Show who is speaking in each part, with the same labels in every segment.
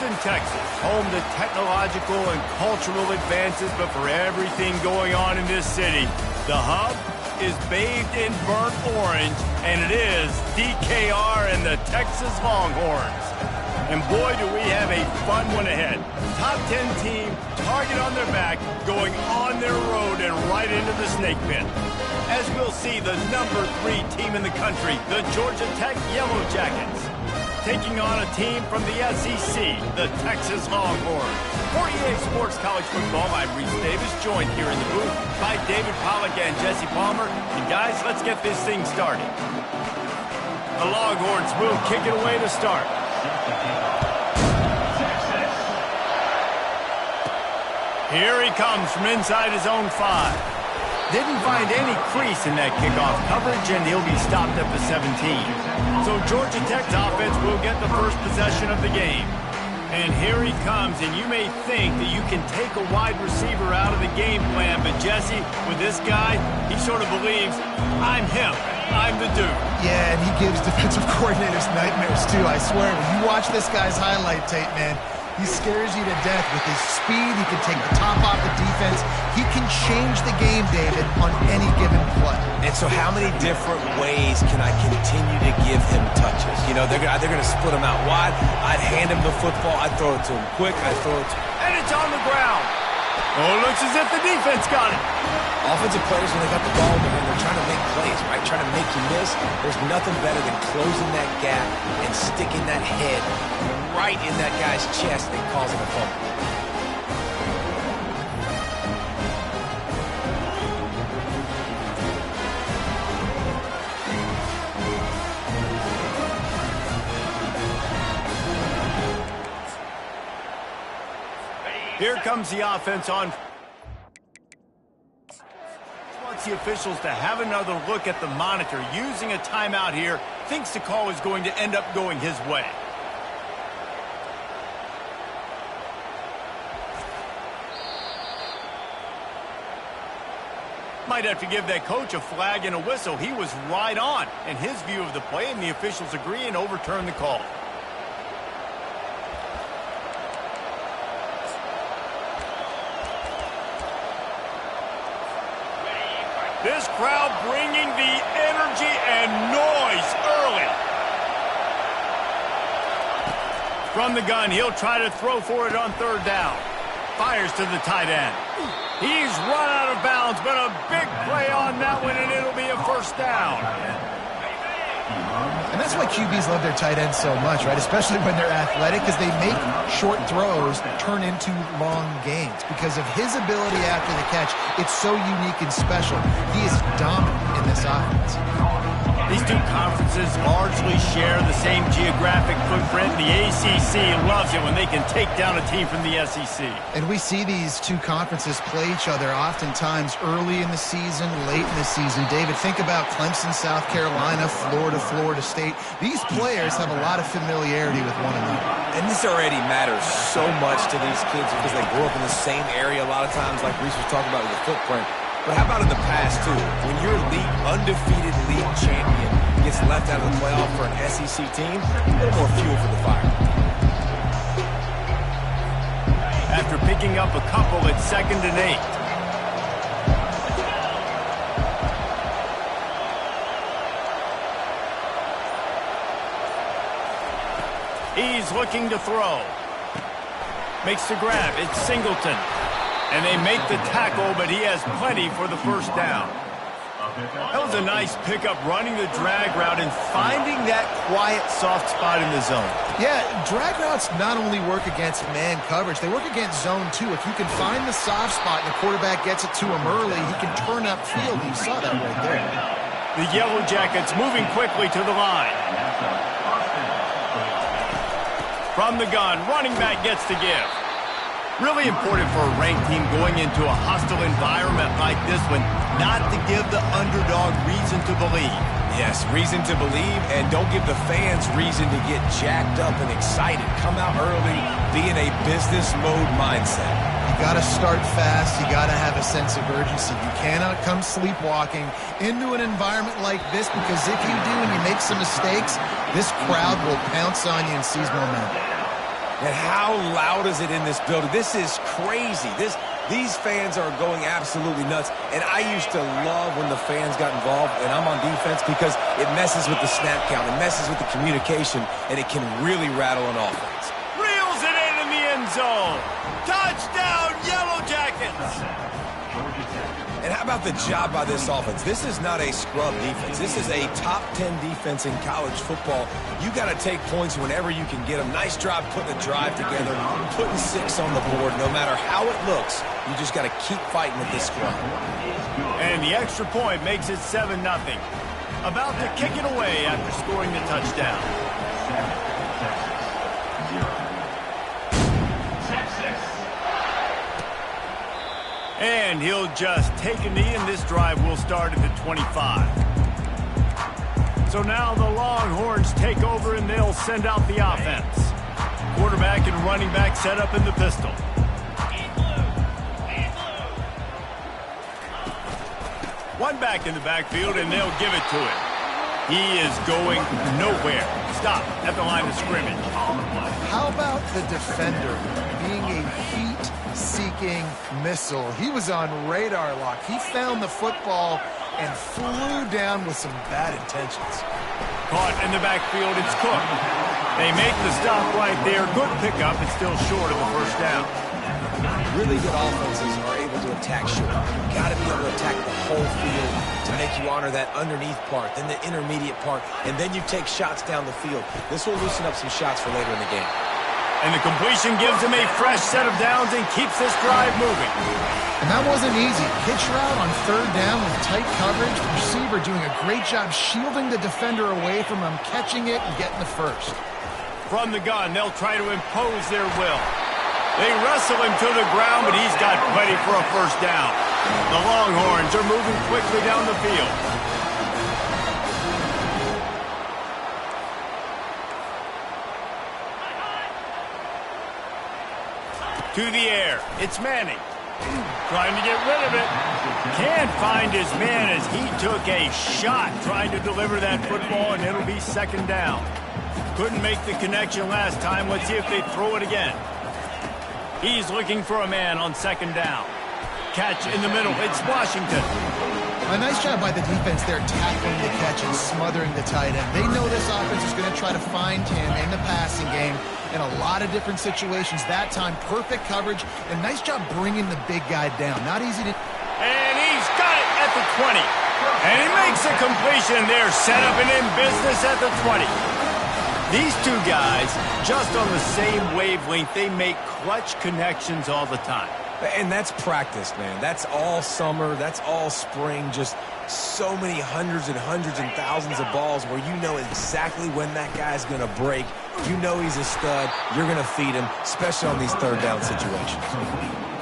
Speaker 1: Houston, Texas, home to technological and cultural advances, but for everything going on in this city, the hub is bathed in burnt orange, and it is DKR and the Texas Longhorns. And boy, do we have a fun one ahead. Top 10 team, target on their back, going on their road and right into the snake pit. As we'll see, the number 3 team in the country, the Georgia Tech Yellow Jackets, taking on a team from the SEC, the Texas Longhorns. For EA Sports College Football, I'm Reese Davis, joined here in the booth by David Pollack and Jesse Palmer. And guys, let's get this thing started. The Longhorns will kick it away to start. Here he comes from inside his own 5. Didn't find any crease in that kickoff coverage, and he'll be stopped at the 17. So Georgia Tech's offense will get the first possession of the game. And here he comes, and you may think that you can take a wide receiver out of the game plan, but Jesse, with this guy, he sort of believes, I'm him. I'm the dude.
Speaker 2: Yeah, and he gives defensive coordinators nightmares, too. I swear, when you watch this guy's highlight tape, man, he scares you to death with his speed. He can take the top off the defense. He can change the game, David, on any given play.
Speaker 3: And so how many different ways can I continue to give him touches? You know, they're going to split him out wide. I'd hand him the football. I'd throw it to him quick. I'd throw it to him.
Speaker 1: And it's on the ground. Oh, it looks as if the defense got it.
Speaker 3: Offensive players, when they got the ball in their hand, they're trying to make plays, right? Trying to make you miss. There's nothing better than closing that gap and sticking that head right in that guy's chest and causing a fumble.
Speaker 1: Here comes the offense on. Wants the officials to have another look at the monitor. Using a timeout here, thinks the call is going to end up going his way. Might have to give that coach a flag and a whistle. He was right on in his view of the play, and the officials agree and overturn the call. This crowd bringing the energy and noise early. From the gun, he'll try to throw for it on 3rd down. Fires to the tight end. He's run out of bounds, but a big play on that one, and it'll be a 1st down.
Speaker 2: And that's why QBs love their tight ends so much, right? Especially when they're athletic, because they make short throws turn into long gains. Because of his ability after the catch, it's so unique and special. He is dominant in this offense.
Speaker 1: These two conferences largely share the same geographic footprint. The ACC loves it when they can take down a team from the SEC.
Speaker 2: And we see these two conferences play each other oftentimes early in the season, late in the season. David, think about Clemson, South Carolina, Florida, Florida State. These players have a lot of familiarity with one another.
Speaker 3: And this already matters so much to these kids because they grew up in the same area a lot of times, like Reese was talking about with the footprint. But how about in the past, too? When your undefeated league champion gets left out of the playoff for an SEC team, a little more fuel for the fire.
Speaker 1: After picking up a couple at 2nd and 8. He's looking to throw. Makes the grab. It's Singleton. And they make the tackle, but he has plenty for the 1st down. That was a nice pickup, running the drag route and finding that quiet, soft spot in the zone.
Speaker 2: Yeah, drag routes not only work against man coverage, they work against zone too. If you can find the soft spot and the quarterback gets it to him early, he can turn upfield. You saw that right there.
Speaker 1: The Yellow Jackets moving quickly to the line. From the gun, running back gets to give. Really important for a ranked team going into a hostile environment like this one, not to give the underdog reason to believe.
Speaker 3: Yes, reason to believe, and don't give the fans reason to get jacked up and excited. Come out early, be in a business mode mindset.
Speaker 2: You got to start fast. You got to have a sense of urgency. You cannot come sleepwalking into an environment like this, because if you do and you make some mistakes, this crowd will pounce on you and seize momentum.
Speaker 3: And how loud is it in this building? This is crazy. These fans are going absolutely nuts. And I used to love when the fans got involved, and I'm on defense, because it messes with the snap count. It messes with the communication, and it can really rattle an offense.
Speaker 1: Reels it in the end zone. Touchdown, Yellow Jackets.
Speaker 3: And how about the job by this offense? This is not a scrub defense. This is a top 10 defense in college football. You got to take points whenever you can get them. Nice job putting a drive together, putting 6 on the board. No matter how it looks, you just got to keep fighting with this scrub.
Speaker 1: And the extra point makes it 7-0. About to kick it away after scoring the touchdown. And he'll just take a knee, and this drive will start at the 25. So now the Longhorns take over, and they'll send out the offense. Quarterback and running back set up in the pistol. One back in the backfield, and they'll give it to him. He is going nowhere. Stop at the line of scrimmage.
Speaker 2: How about the defender being a heat-seeking missile? He was on radar lock. He found the football and flew down with some bad intentions.
Speaker 1: Caught in the backfield, it's Cook. They make the stop right there. Good pickup. It's still short of the first down.
Speaker 3: Really good offenses are able to attack short. You've got to be able to attack the whole field to make you honor that underneath part, then the intermediate part, and then you take shots down the field. This will loosen up some shots for later in the game.
Speaker 1: And the completion gives him a fresh set of downs and keeps this drive moving.
Speaker 2: And that wasn't easy. Hitch route on third down with tight coverage. The receiver doing a great job shielding the defender away from him, catching it and getting the first.
Speaker 1: From the gun, they'll try to impose their will. They wrestle him to the ground, but he's got plenty for a first down. The Longhorns are moving quickly down the field. To the air, it's Manning. Trying to get rid of it. Can't find his man as he took a shot trying to deliver that football, and it'll be second down. Couldn't make the connection last time. Let's see if they throw it again. He's looking for a man on second down. Catch in the middle. It's Washington.
Speaker 2: A nice job by the defense there, tackling the catch and smothering the tight end. They know this offense is going to try to find him in the passing game in a lot of different situations. That time, perfect coverage, and nice job bringing the big guy down. Not easy to...
Speaker 1: And he's got it at the 20. And he makes a completion there, set up and in business at the 20. These two guys, just on the same wavelength, they make clutch connections all the time.
Speaker 3: And that's practice, man. That's all summer. That's all spring. Just so many hundreds and thousands of balls where you know exactly when that guy's going to break. You know he's a stud. You're going to feed him, especially on these third down situations.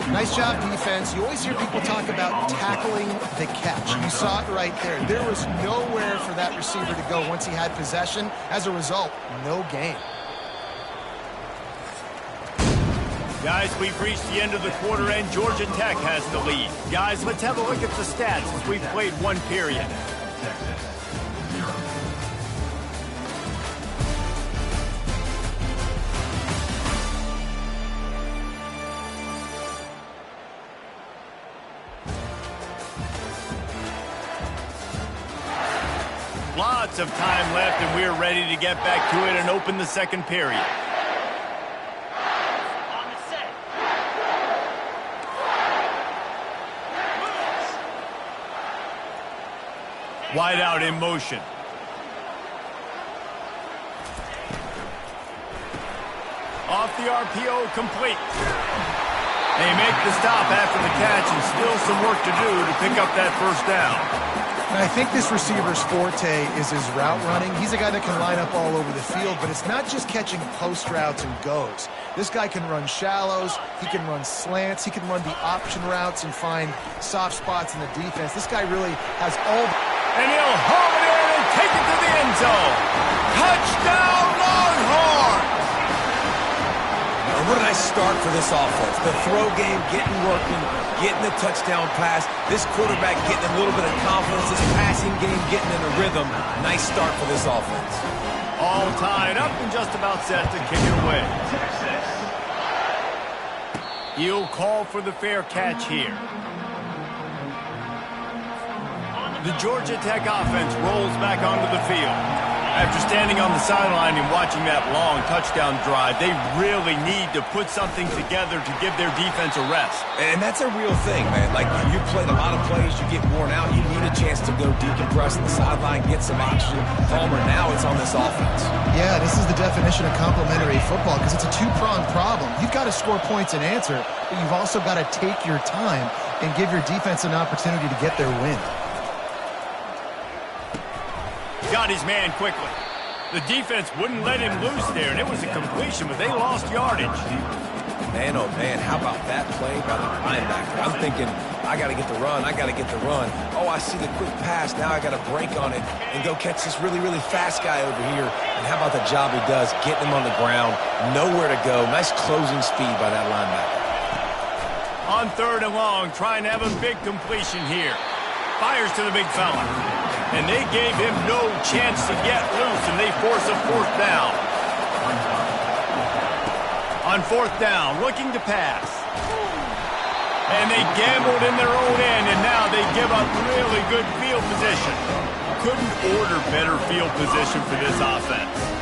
Speaker 2: Nice job, defense. You always hear people talk about tackling the catch. You saw it right there. There was nowhere for that receiver to go once he had possession. As a result, no gain.
Speaker 1: Guys, we've reached the end of the quarter, and Georgia Tech has the lead. Guys, let's have a look at the stats as we've played one period. Lots of time left, and we're ready to get back to it and open the second period. Wide out in motion. Off the RPO, complete. They make the stop after the catch, and still some work to do to pick up that first down.
Speaker 2: And I think this receiver's forte is his route running. He's a guy that can line up all over the field, but it's not just catching post routes and goes. This guy can run shallows, he can run slants, he can run the option routes and find soft spots in the defense. This guy really has all...
Speaker 1: And he'll haul it in and take it to the end zone. Touchdown, Longhorns!
Speaker 3: And what a nice start for this offense. The throw game getting working, getting the touchdown pass. This quarterback getting a little bit of confidence. This passing game getting in a rhythm. Nice start for this offense.
Speaker 1: All tied up and just about set to kick it away. He'll call for the fair catch here. The Georgia Tech offense rolls back onto the field. After standing on the sideline and watching that long touchdown drive, they really need to put something together to give their defense a rest.
Speaker 3: And that's a real thing, man. Like, you played a lot of plays, you get worn out, you need a chance to go decompress on the sideline, get some oxygen. Palmer, now it's on this offense.
Speaker 2: Yeah, this is the definition of complementary football because it's a two-pronged problem. You've got to score points and answer, but you've also got to take your time and give your defense an opportunity to get their win.
Speaker 1: Got his man quickly. The defense wouldn't let him loose there, and it was a completion, but they lost yardage.
Speaker 3: Man, oh man, how about that play by the linebacker? I'm thinking, I got to get the run, I got to get the run. Oh, I see the quick pass, now I got to break on it and go catch this really, really fast guy over here. And how about the job he does, getting him on the ground, nowhere to go. Nice closing speed by that linebacker.
Speaker 1: On 3rd and long, trying to have a big completion here. Fires to the big fella. And they gave him no chance to get loose, and they force a 4th down. On 4th down, looking to pass. And they gambled in their own end, and now they give up really good field position. Couldn't order better field position for this offense.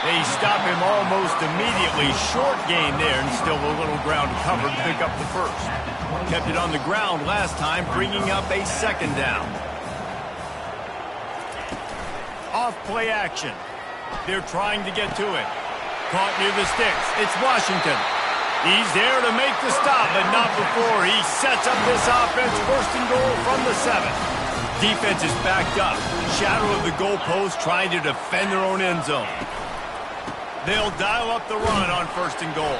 Speaker 1: They stop him almost immediately. Short gain there, and still a little ground covered to pick up the 1st. Kept it on the ground last time, bringing up a 2nd down. Off play action. They're trying to get to it. Caught near the sticks. It's Washington. He's there to make the stop, but not before he sets up this offense. 1st and goal from the 7. Defense is backed up. Shadow of the goalpost, trying to defend their own end zone. They'll dial up the run on 1st and goal.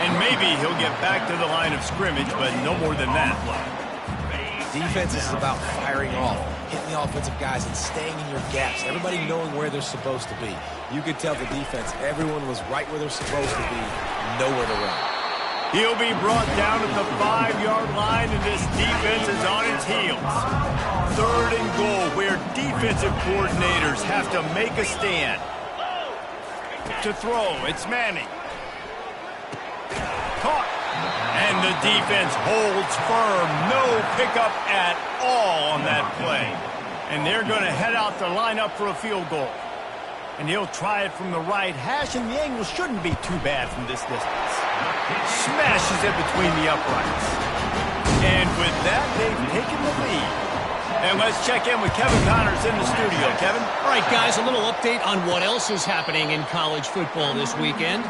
Speaker 1: And maybe he'll get back to the line of scrimmage, but no more than that.
Speaker 3: Defense is about firing off, hitting the offensive guys and staying in your gaps. Everybody knowing where they're supposed to be. You could tell the defense, everyone was right where they're supposed to be, nowhere to run.
Speaker 1: He'll be brought down at the 5-yard line, and this defense is on its heels. 3rd and goal, where defensive coordinators have to make a stand. To throw, it's Manning. Caught. And the defense holds firm. No pickup at all on that play. And they're going to head out to line up for a field goal. And he'll try it from the right hash, and the angle shouldn't be too bad from this distance. Smashes it between the uprights. And with that, they've taken the lead. And let's check in with Kevin Connors in the studio. Kevin?
Speaker 4: All right, guys, a little update on what else is happening in college football this weekend.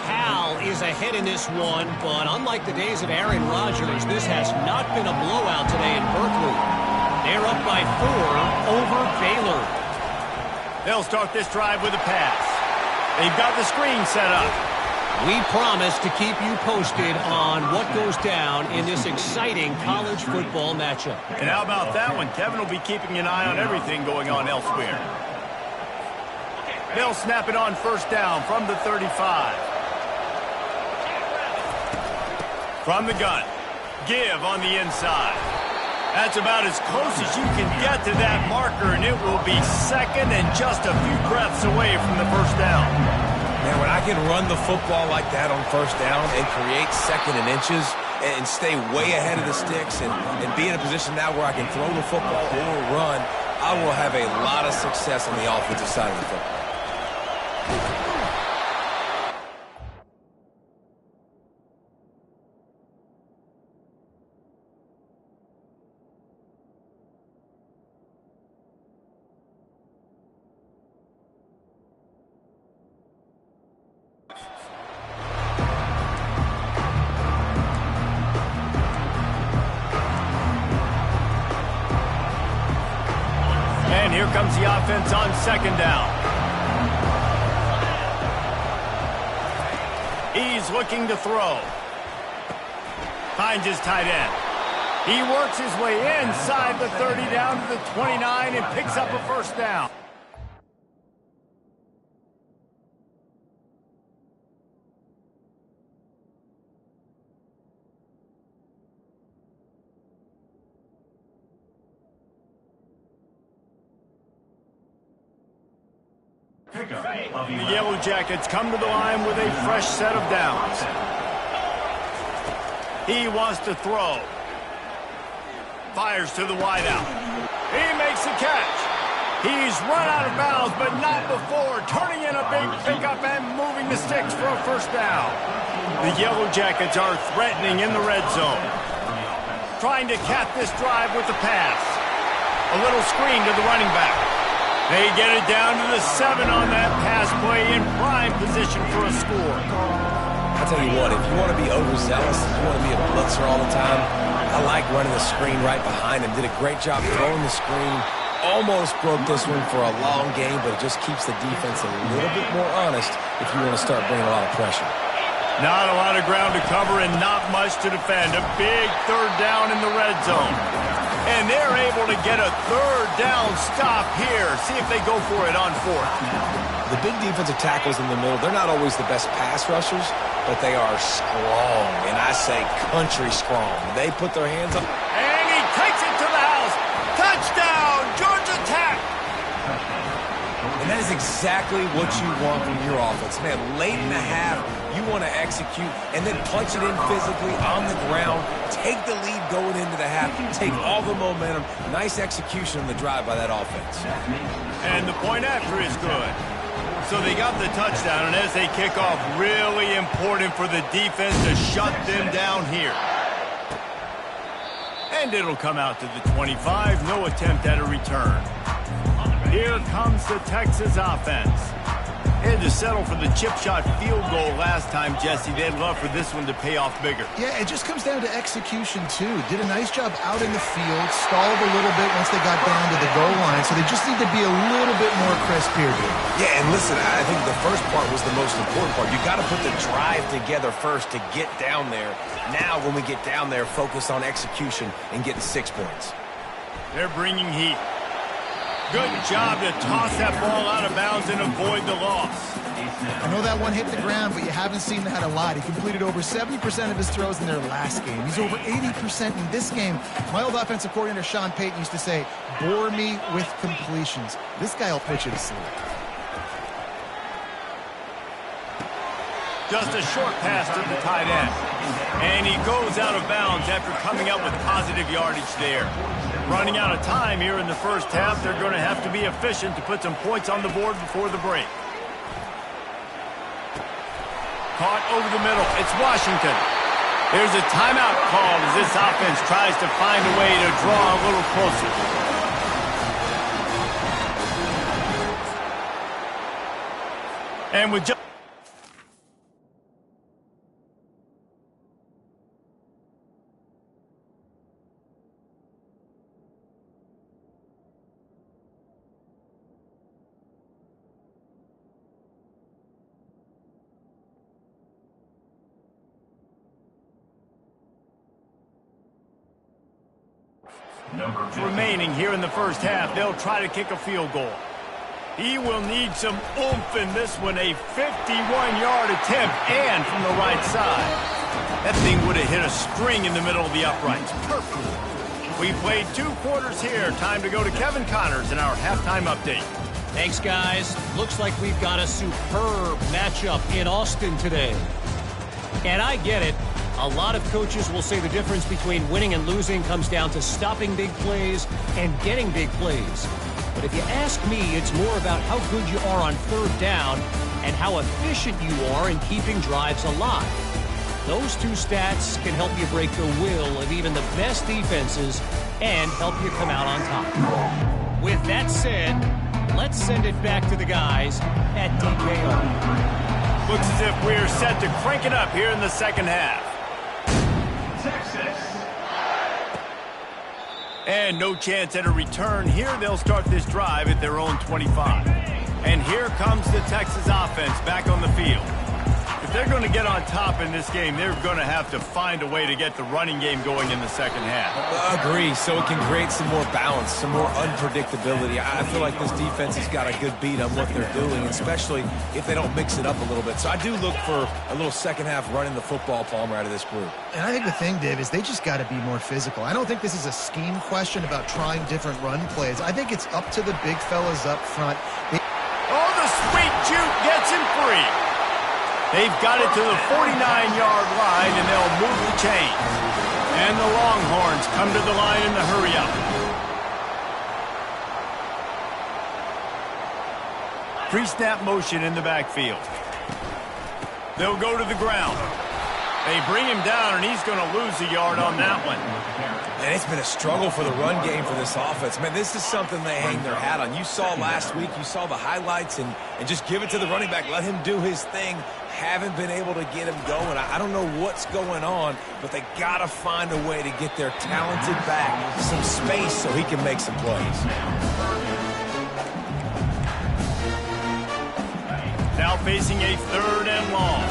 Speaker 4: Cal is ahead in this one, but unlike the days of Aaron Rodgers, this has not been a blowout today in Berkeley. They're up by 4 over Baylor.
Speaker 1: They'll start this drive with a pass. They've got the screen set up.
Speaker 4: We promise to keep you posted on what goes down in this exciting college football matchup.
Speaker 1: And how about that one? Kevin will be keeping an eye on everything going on elsewhere. They'll snap it on 1st down from the 35. From the gun. Give on the inside. That's about as close as you can get to that marker, and it will be 2nd and just a few breaths away from the 1st down.
Speaker 3: Man, when I can run the football like that on 1st down and create 2nd and inches and stay way ahead of the sticks and be in a position now where I can throw the football or run, I will have a lot of success on the offensive side of the football.
Speaker 1: Here comes the offense on 2nd down. He's looking to throw. Finds his tight end. He works his way inside the 30 down to the 29 and picks up a 1st down. The Yellow Jackets come to the line with a fresh set of downs. He wants to throw. Fires to the wideout. He makes the catch. He's run out of bounds, but not before turning in a big pickup and moving the sticks for a first down. The Yellow Jackets are threatening in the red zone. Trying to cap this drive with the pass. A little screen to the running back. They get it down to the 7 on that pass play in prime position for a score.
Speaker 3: I'll tell you what, if you want to be overzealous, if you want to be a blitzer all the time, I like running the screen right behind him. Did a great job throwing the screen. Almost broke this one for a long game, but it just keeps the defense a little bit more honest if you want to start bringing a lot of pressure.
Speaker 1: Not a lot of ground to cover and not much to defend. A big third down in the red zone. And they're able to get a third down stop here. See if they go for it on 4th.
Speaker 3: The big defensive tackles in the middle, they're not always the best pass rushers, but they are strong, and I say country strong. They put their hands up.
Speaker 1: And he takes it to the house. Touchdown, Georgia Tech.
Speaker 3: And that is exactly what you want from your offense. Man, late in the half, you want to execute and then punch it in physically on the ground. Take the lead going into the half. Take all the momentum. Nice execution on the drive by that offense.
Speaker 1: And the point after is good. So they got the touchdown, and as they kick off, really important for the defense to shut them down here. And it'll come out to the 25. No attempt at a return. Here comes the Texas offense. Had to settle for the chip shot field goal last time, Jesse. They'd love for this one to pay off bigger.
Speaker 2: Yeah, it just comes down to execution, too. Did a nice job out in the field, stalled a little bit once they got down to the goal line, so they just need to be a little bit more crisp here, dude.
Speaker 3: Yeah, and listen, I think the first part was the most important part. You got to put the drive together first to get down there. Now, when we get down there, focus on execution and getting 6 points.
Speaker 1: They're bringing heat. Good job to toss that ball out of bounds and avoid the loss.
Speaker 2: I know that one hit the ground, but you haven't seen that a lot. He completed over 70% of his throws in their last game. He's over 80% in this game. My old offensive coordinator, Sean Payton, used to say, bore me with completions. This guy will put you to sleep.
Speaker 1: Just a short pass to the tight end. And he goes out of bounds after coming up with positive yardage there. Running out of time here in the first half. They're going to have to be efficient to put some points on the board before the break. Caught over the middle. It's Washington. There's a timeout called as this offense tries to find a way to draw a little closer. And with just remaining here in the first half, they'll try to kick a field goal. He will need some oomph in this one, a 51-yard attempt, and from the right side. That thing would have hit a string in the middle of the uprights. Perfect. We played 2 quarters here. Time to go to Kevin Connors in our halftime update.
Speaker 4: Thanks, guys. Looks like we've got a superb matchup in Austin today. And I get it. A lot of coaches will say the difference between winning and losing comes down to stopping big plays and getting big plays. But if you ask me, it's more about how good you are on third down and how efficient you are in keeping drives alive. Those 2 stats can help you break the will of even the best defenses and help you come out on top. With that said, let's send it back to the guys at DKO.
Speaker 1: Looks as if we're set to crank it up here in the second half. And no chance at a return. Here they'll start this drive at their own 25. And here comes the Texas offense back on the field. If they're going to get on top in this game, they're going to have to find a way to get the running game going in the second half.
Speaker 3: Agree, so it can create some more balance, some more unpredictability. I feel like this defense has got a good beat on what they're doing, especially if they don't mix it up a little bit. So I do look for a little second half running the football, Palmer, out of this group.
Speaker 2: And I think the thing, Dave, is they just got to be more physical. I don't think this is a scheme question about trying different run plays. I think it's up to the big fellas up front.
Speaker 1: Oh, the sweet juke gets him free. They've got it to the 49-yard line, and they'll move the chains. And the Longhorns come to the line in the hurry-up. Pre-snap motion in the backfield. They'll go to the ground. They bring him down, and he's going to lose a yard on that one.
Speaker 3: And it's been a struggle for the run game for this offense. Man, this is something they hang their hat on. You saw last week, you saw the highlights, and just give it to the running back. Let him do his thing. Haven't been able to get him going. I don't know what's going on, but they got to find a way to get their talented back some space so he can make some plays.
Speaker 1: Now facing a 3rd and long.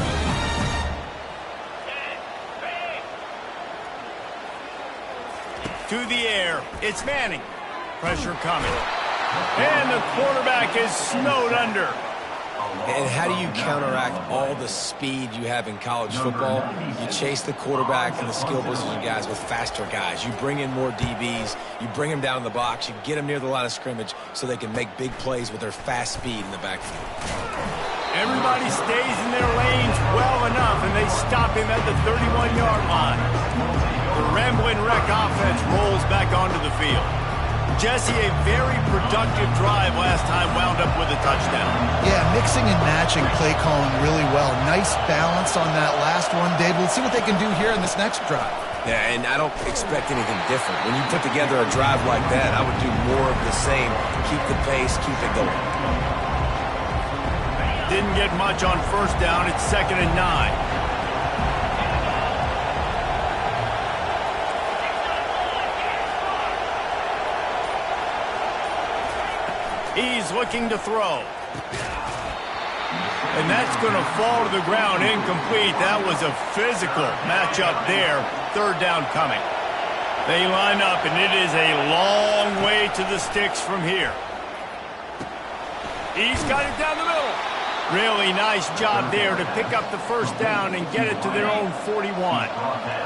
Speaker 1: To the air. It's Manning. Pressure coming. And the quarterback is snowed under.
Speaker 3: And how do you counteract all the speed you have in college football? You chase the quarterback and the skill position guys with faster guys. You bring in more DBs. You bring them down in the box. You get them near the line of scrimmage so they can make big plays with their fast speed in the backfield.
Speaker 1: Everybody stays in their lanes well enough, and they stop him at the 31-yard line. The Rambling Wreck offense rolls back onto the field. Jesse, a very productive drive last time wound up with a touchdown.
Speaker 2: Yeah, mixing and matching play calling really well. Nice balance on that last one, Dave. We'll see what they can do here in this next drive.
Speaker 3: Yeah, and I don't expect anything different. When you put together a drive like that, I would do more of the same. Keep the pace, keep it going.
Speaker 1: Didn't get much on 1st down. It's 2nd and 9. He's looking to throw. And that's going to fall to the ground incomplete. That was a physical matchup there. 3rd down coming. They line up, and it is a long way to the sticks from here. He's got it down the middle. Really nice job there to pick up the 1st down and get it to their own 41.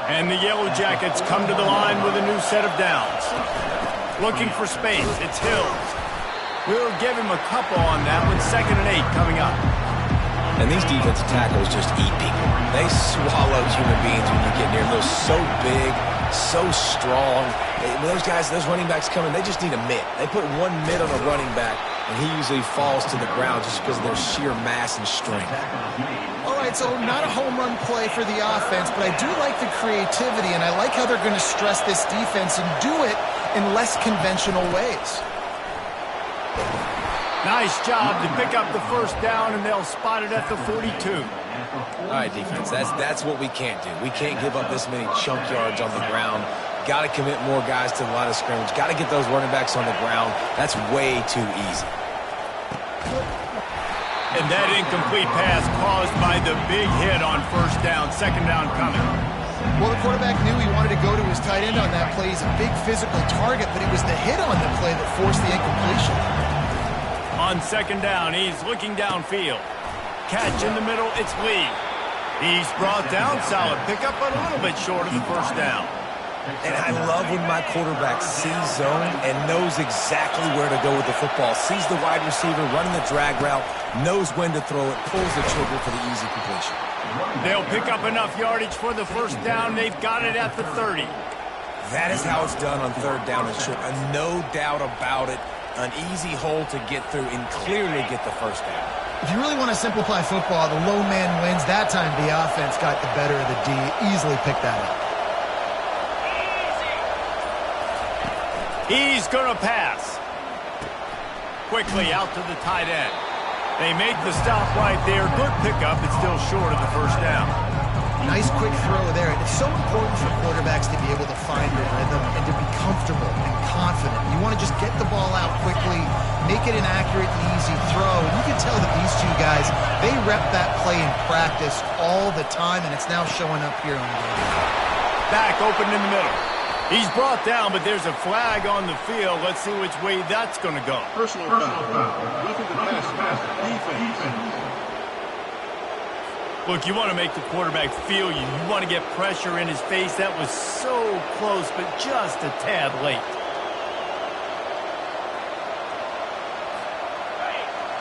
Speaker 1: And the Yellow Jackets come to the line with a new set of downs. Looking for space. It's Hills. We'll give him a couple on that one. 2nd and 8 coming up.
Speaker 3: And these defensive tackles just eat people. They swallow human beings when you get near them. They're so big, so strong. When those guys, those running backs come in, they just need a mitt. They put one mitt on a running back, and he usually falls to the ground just because of their sheer mass and strength.
Speaker 2: All right, so not a home run play for the offense, but I do like the creativity, and I like how they're going to stress this defense and do it in less conventional ways.
Speaker 1: Nice job to pick up the 1st down, and they'll spot it at the 42.
Speaker 3: All right, defense, that's what we can't do. We can't give up this many chunk yards on the ground. Got to commit more guys to the line of scrimmage. Got to get those running backs on the ground. That's way too easy.
Speaker 1: And that incomplete pass caused by the big hit on 1st down. 2nd down coming.
Speaker 2: Well, the quarterback knew he wanted to go to his tight end on that play. He's a big physical target, but it was the hit on the play that forced the incompletion.
Speaker 1: On 2nd down, he's looking downfield. Catch in the middle, it's Lee. He's brought down, solid pickup, but a little bit short of the 1st down.
Speaker 3: And I love when my quarterback sees zone and knows exactly where to go with the football. Sees the wide receiver running the drag route, knows when to throw it, pulls the trigger for the easy completion.
Speaker 1: They'll pick up enough yardage for the 1st down. They've got it at the 30.
Speaker 3: That is how it's done on 3rd down and short. And no doubt about it, an easy hole to get through and clearly get the 1st down.
Speaker 2: If you really want to simplify football, the low man wins. That time the offense got the better of the D. Easily picked that up.
Speaker 1: He's going to pass. Quickly out to the tight end. They make the stop right there. Good pickup. It's still short of the 1st down.
Speaker 2: Nice quick throw there. It's so important for quarterbacks to be able to find a rhythm and to be comfortable and confident. You want to just get the ball out quickly, make it an accurate and easy throw. And you can tell that these two guys, they rep that play in practice all the time, and it's now showing up here on the game.
Speaker 1: Back open in the middle. He's brought down, but there's a flag on the field. Let's see which way that's going to go.
Speaker 5: Personal foul. Nothing to pass. Defense.
Speaker 1: Look, you want to make the quarterback feel you. You want to get pressure in his face. That was so close, but just a tad late.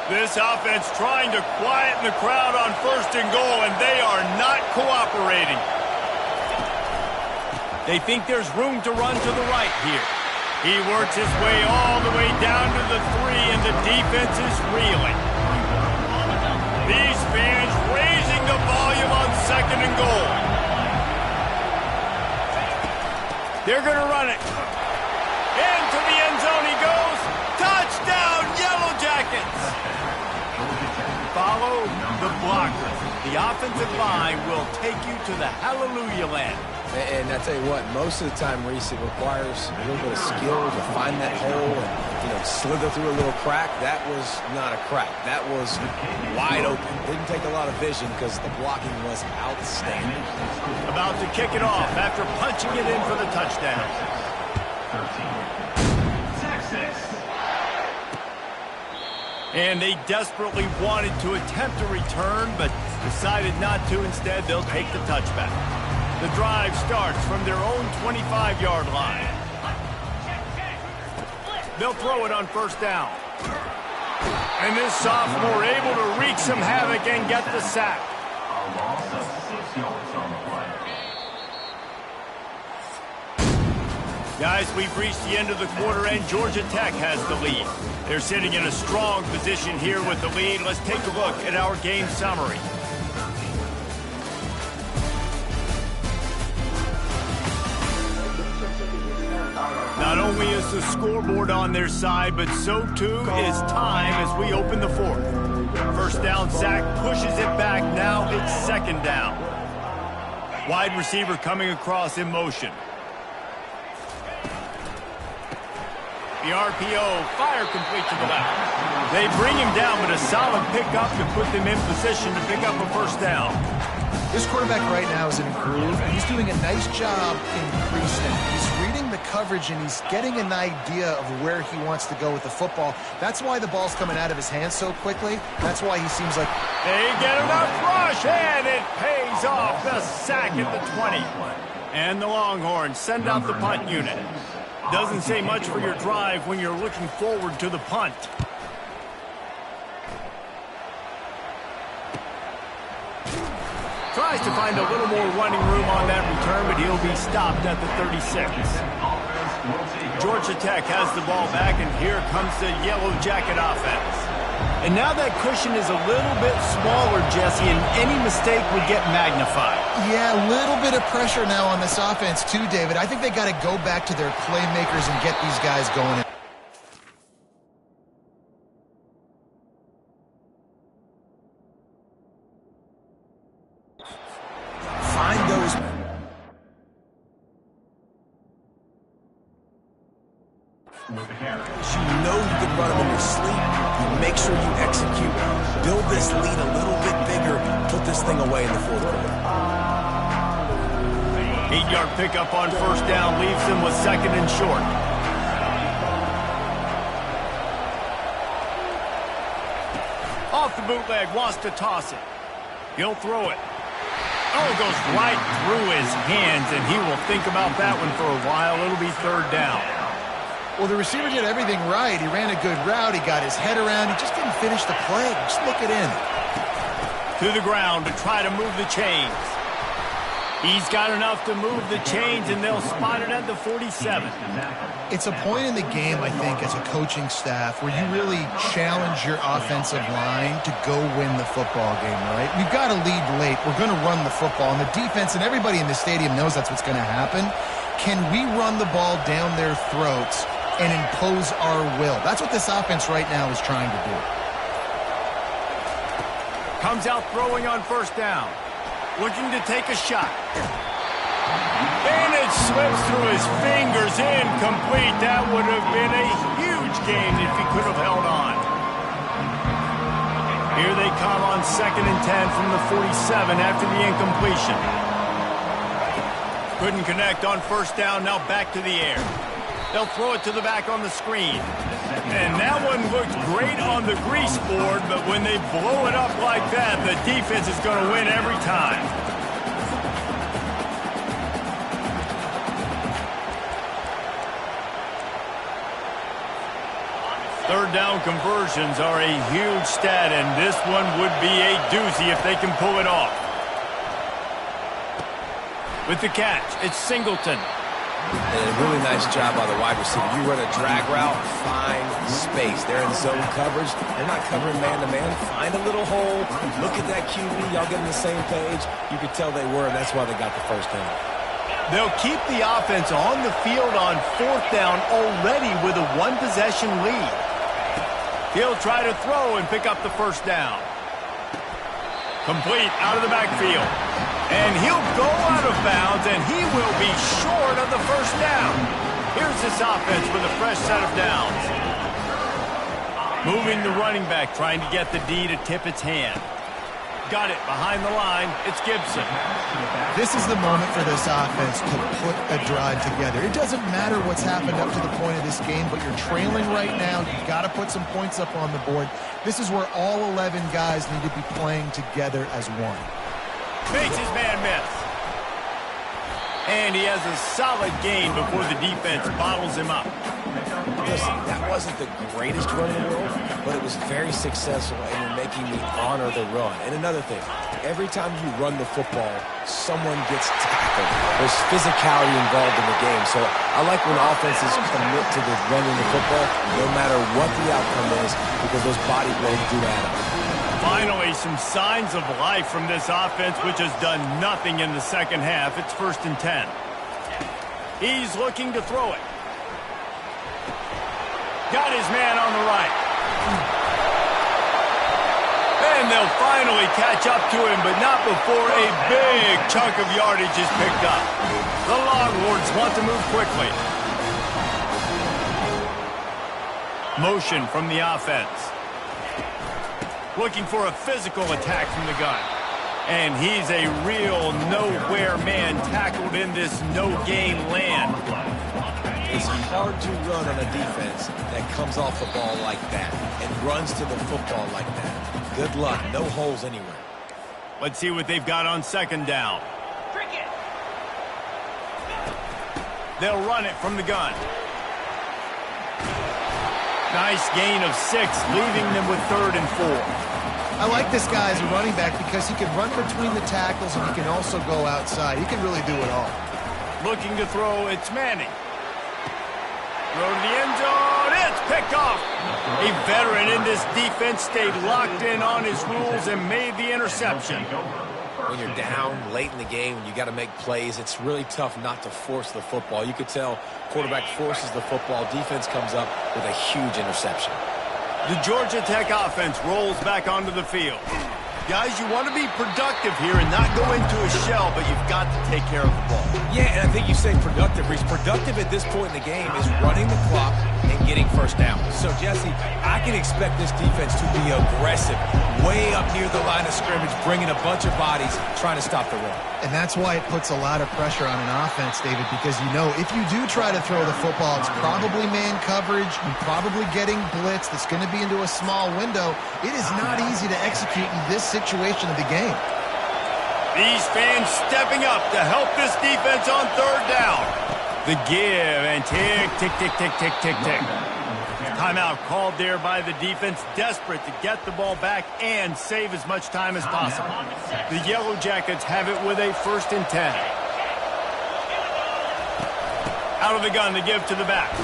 Speaker 1: This offense trying to quieten the crowd on 1st and goal, and they are not cooperating. They think there's room to run to the right here. He works his way all the way down to the 3, and the defense is reeling. These fans raising the volume on 2nd and goal. They're going to run it. Into the end zone he goes. Touchdown, Yellow Jackets. Follow the blocker. The offensive line will take you to the hallelujah land.
Speaker 3: And I tell you what, most of the time, Reese, it requires a little bit of skill to find that hole and, slither through a little crack. That was not a crack. That was wide open. Didn't take a lot of vision because the blocking was outstanding.
Speaker 1: About to kick it off after punching it in for the touchdown. And they desperately wanted to attempt a return, but decided not to. Instead, they'll take the touchback. The drive starts from their own 25-yard line. They'll throw it on 1st down. And this sophomore able to wreak some havoc and get the sack. Guys, we've reached the end of the quarter, and Georgia Tech has the lead. They're sitting in a strong position here with the lead. Let's take a look at our game summary. Not only is the scoreboard on their side, but so too is time as we open the 4th. 1st down, Zach pushes it back. Now it's 2nd down. Wide receiver coming across in motion. The RPO, fire complete to the left. They bring him down, but a solid pickup to put them in position to pick up a 1st down.
Speaker 2: This quarterback right now is in a groove, and he's doing a nice job increasing. He's reading the coverage, and he's getting an idea of where he wants to go with the football. That's why the ball's coming out of his hands so quickly. That's why he seems like...
Speaker 1: They get enough rush, and it pays off. The sack at the 20. And the Longhorns send out the punt unit. Doesn't say much for your drive when you're looking forward to the punt. Tries to find a little more running room on that return, but he'll be stopped at the 36. Georgia Tech has the ball back, and here comes the Yellow Jacket offense. And now that cushion is a little bit smaller, Jesse, and any mistake would get magnified.
Speaker 2: Yeah, a little bit of pressure now on this offense too, David. I think they got to go back to their playmakers and get these guys going.
Speaker 3: Find those. You know you can run them in your sleep. You make sure you execute. Build this lead a little bit bigger. Put this thing away in the 4th quarter.
Speaker 1: 8-yard pickup on 1st down leaves them with 2nd and short. Off the bootleg, wants to toss it. He'll throw it. Oh, it goes right through his hands, and he will think about that one for a while. It'll be 3rd down.
Speaker 2: Well, the receiver did everything right. He ran a good route. He got his head around. He just didn't finish the play. Just look it in.
Speaker 1: To the ground to try to move the chains. He's got enough to move the chains, and they'll spot it at the 47.
Speaker 2: It's a point in the game, I think, as a coaching staff where you really challenge your offensive line to go win the football game, right? We've got to lead late. We're going to run the football, and the defense and everybody in the stadium knows that's what's going to happen. Can we run the ball down their throats and impose our will? That's what this offense right now is trying to do.
Speaker 1: Comes out throwing on 1st down. Looking to take a shot. And it slips through his fingers, incomplete. That would have been a huge gain if he could have held on. Here they come on 2nd and 10 from the 47 after the incompletion. Couldn't connect on 1st down, now back to the air. They'll throw it to the back on the screen. And that one looked great on the grease board, but when they blow it up like that, the defense is going to win every time. Third down conversions are a huge stat, and this one would be a doozy if they can pull it off. With the catch, it's Singleton.
Speaker 3: And a really nice job by the wide receiver. You run a drag route, find space. They're in zone coverage. They're not covering man-to-man. Find a little hole. Look at that QB. Y'all get on the same page. You could tell they were, and that's why they got the first down.
Speaker 1: They'll keep the offense on the field on fourth down already with a one-possession lead. He'll try to throw and pick up the first down. Complete out of the backfield. And he'll go out of bounds, and he will be short of the first down. Here's this offense with a fresh set of downs. Moving the running back, trying to get the D to tip its hand. Got it behind the line. It's Gibson.
Speaker 2: This is the moment for this offense to put a drive together. It doesn't matter what's happened up to the point of this game, but you're trailing right now. You've got to put some points up on the board. This is where all 11 guys need to be playing together as one.
Speaker 1: Makes his man miss. And he has a solid gain before the defense bottles him up.
Speaker 3: Listen, that wasn't the greatest run in the world, but it was very successful, and you're making me honor the run. And another thing, every time you run the football, someone gets tackled. There's physicality involved in the game. So I like when offenses commit to the running the football, no matter what the outcome is, because those body blows do add up.
Speaker 1: Finally, some signs of life from this offense, which has done nothing in the second half. It's 1st and 10. He's looking to throw it. Got his man on the right. And they'll finally catch up to him, but not before a big chunk of yardage is picked up. The Longhorns want to move quickly. Motion from the offense. Looking for a physical attack from the gun. And he's a real nowhere man tackled in this no-gain land.
Speaker 3: It's hard to run on a defense that comes off the ball like that and runs to the football like that. Good luck. No holes anywhere.
Speaker 1: Let's see what they've got on second down. They'll run it from the gun. Nice gain of 6, leaving them with 3rd and 4.
Speaker 2: I like this guy as a running back because he can run between the tackles and he can also go outside. He can really do it all.
Speaker 1: Looking to throw, it's Manning. Throw to the end zone, it's picked off. A veteran in this defense stayed locked in on his rules and made the interception.
Speaker 3: When you're down late in the game and you got to make plays, it's really tough not to force the football. You could tell quarterback forces the football, defense comes up with a huge interception.
Speaker 1: The Georgia Tech offense rolls back onto the field. Guys, you want to be productive here and not go into a shell, but you've got to take care of the ball.
Speaker 3: Yeah, and I think you say productive, Reese. Productive at this point in the game is running the clock and getting first down. So, Jesse, I can expect this defense to be aggressive, way up near the line of scrimmage, bringing a bunch of bodies, trying to stop the run.
Speaker 2: And that's why it puts a lot of pressure on an offense, David, because you know if you do try to throw the football, it's probably man coverage, you're probably getting blitz that's going to be into a small window. It is not easy to execute in this situation of the game.
Speaker 1: These fans stepping up to help this defense on 3rd down. The give and tick, tick, tick, tick, tick, tick, tick. Timeout called there by the defense, desperate to get the ball back and save as much time as possible. The Yellow Jackets have it with a 1st and 10. Out of the gun to give to the back.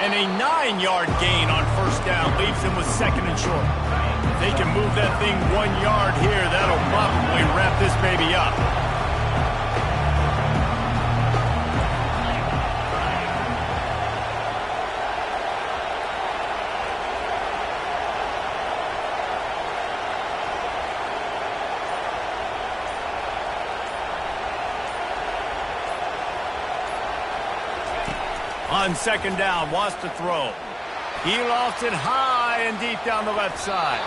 Speaker 1: And a 9-yard gain on 1st down leaves them with 2nd and short. If they can move that thing 1 yard here, that'll probably wrap this baby up. On 2nd down, wants to throw. He lofts it high and deep down the left side.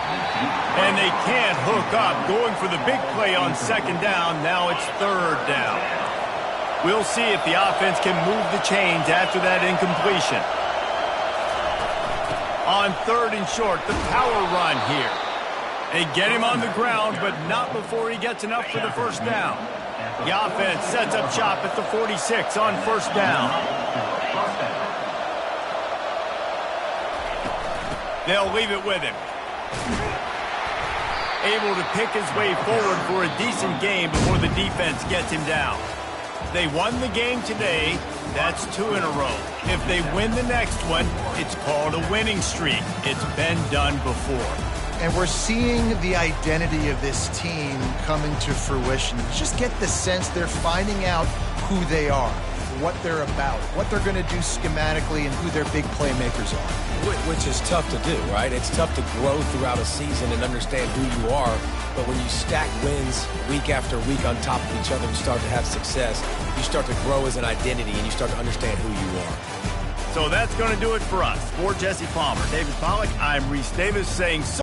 Speaker 1: And they can't hook up. Going for the big play on 2nd down. Now it's 3rd down. We'll see if the offense can move the chains after that incompletion. On 3rd and short, the power run here. They get him on the ground, but not before he gets enough for the 1st down. The offense sets up shop at the 46 on 1st down. They'll leave it with him. Able to pick his way forward for a decent game before the defense gets him down. They won the game today. That's 2 in a row. If they win the next one, it's called a winning streak. It's been done before.
Speaker 2: And we're seeing the identity of this team coming to fruition. You just get the sense they're finding out who they are, what they're about, what they're going to do schematically, and who their big playmakers are.
Speaker 3: Which is tough to do, right? It's tough to grow throughout a season and understand who you are. But when you stack wins week after week on top of each other and start to have success, you start to grow as an identity and you start to understand who you are.
Speaker 1: So that's going to do it for us. For Jesse Palmer, David Pollack, I'm Reese Davis saying so.